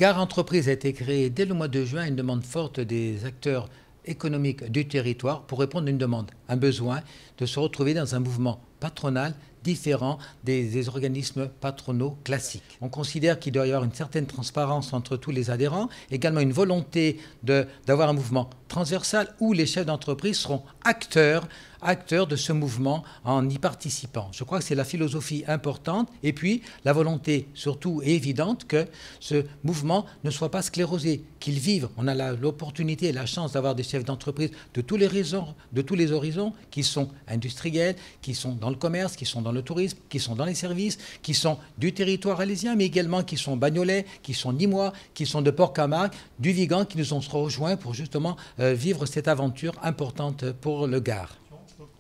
Gare Entreprise a été créée dès le mois de juin à une demande forte des acteurs économiques du territoire pour répondre à une demande, un besoin de se retrouver dans un mouvement patronal différent des organismes patronaux classiques. On considère qu'il doit y avoir une certaine transparence entre tous les adhérents, également une volonté d'avoir un mouvement transversal où les chefs d'entreprise seront acteurs de ce mouvement en y participant. Je crois que c'est la philosophie importante et puis la volonté surtout et évidente que ce mouvement ne soit pas sclérosé, qu'il vive. On a l'opportunité et la chance d'avoir des chefs d'entreprise de tous les horizons qui sont industriels, qui sont dans le commerce, qui sont dans le tourisme, qui sont dans les services, qui sont du territoire alésien, mais également qui sont bagnolais, qui sont nîmois, qui sont de Port-Camargue, du Vigan, qui nous ont rejoints pour justement vivre cette aventure importante pour le Gard.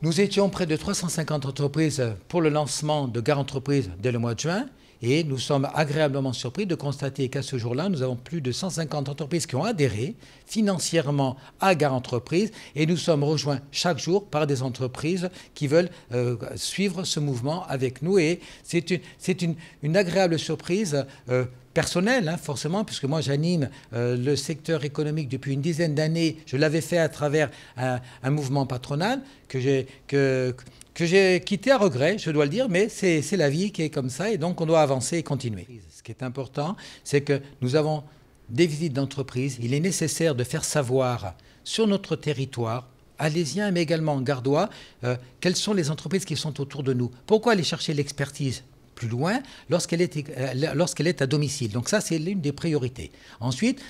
Nous étions près de 350 entreprises pour le lancement de Gare Entreprise dès le mois de juin et nous sommes agréablement surpris de constater qu'à ce jour-là, nous avons plus de 150 entreprises qui ont adhéré financièrement à Gare Entreprise et nous sommes rejoints chaque jour par des entreprises qui veulent suivre ce mouvement avec nous et c'est une agréable surprise personnel, forcément, puisque moi j'anime le secteur économique depuis une dizaine d'années. Je l'avais fait à travers un mouvement patronal que j'ai quitté à regret, je dois le dire, mais c'est la vie qui est comme ça et donc on doit avancer et continuer. Ce qui est important, c'est que nous avons des visites d'entreprise. Il est nécessaire de faire savoir sur notre territoire alésien, mais également gardois, quelles sont les entreprises qui sont autour de nous. Pourquoi aller chercher l'expertise plus loin lorsqu'elle est à domicile. Donc ça, c'est l'une des priorités. Ensuite,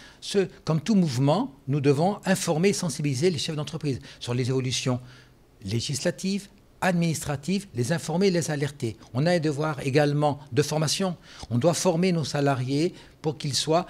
comme tout mouvement, nous devons informer et sensibiliser les chefs d'entreprise sur les évolutions législatives, administratives, les informer et les alerter. On a un devoir également de formation. On doit former nos salariés pour qu'ils soient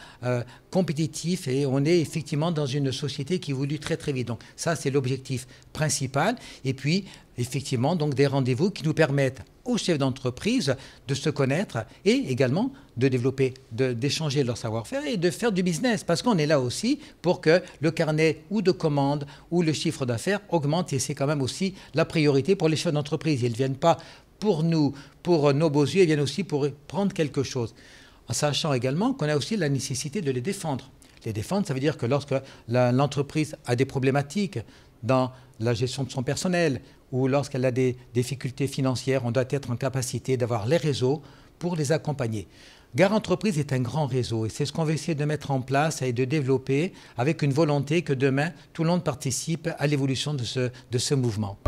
compétitifs et on est effectivement dans une société qui évolue très très vite. Donc ça, c'est l'objectif principal. Et puis, effectivement, donc des rendez-vous qui nous permettent aux chefs d'entreprise de se connaître et également de développer, d'échanger leur savoir-faire et de faire du business. Parce qu'on est là aussi pour que le carnet ou de commandes ou le chiffre d'affaires augmente et c'est quand même aussi la priorité pour les chefs d'entreprise. Ils ne viennent pas pour nous, pour nos beaux yeux, ils viennent aussi pour prendre quelque chose. En sachant également qu'on a aussi la nécessité de les défendre. Les défendre, ça veut dire que lorsque l'entreprise a des problématiques dans la gestion de son personnel ou lorsqu'elle a des difficultés financières, on doit être en capacité d'avoir les réseaux pour les accompagner. Gare Entreprise est un grand réseau et c'est ce qu'on va essayer de mettre en place et de développer avec une volonté que demain, tout le monde participe à l'évolution de ce mouvement.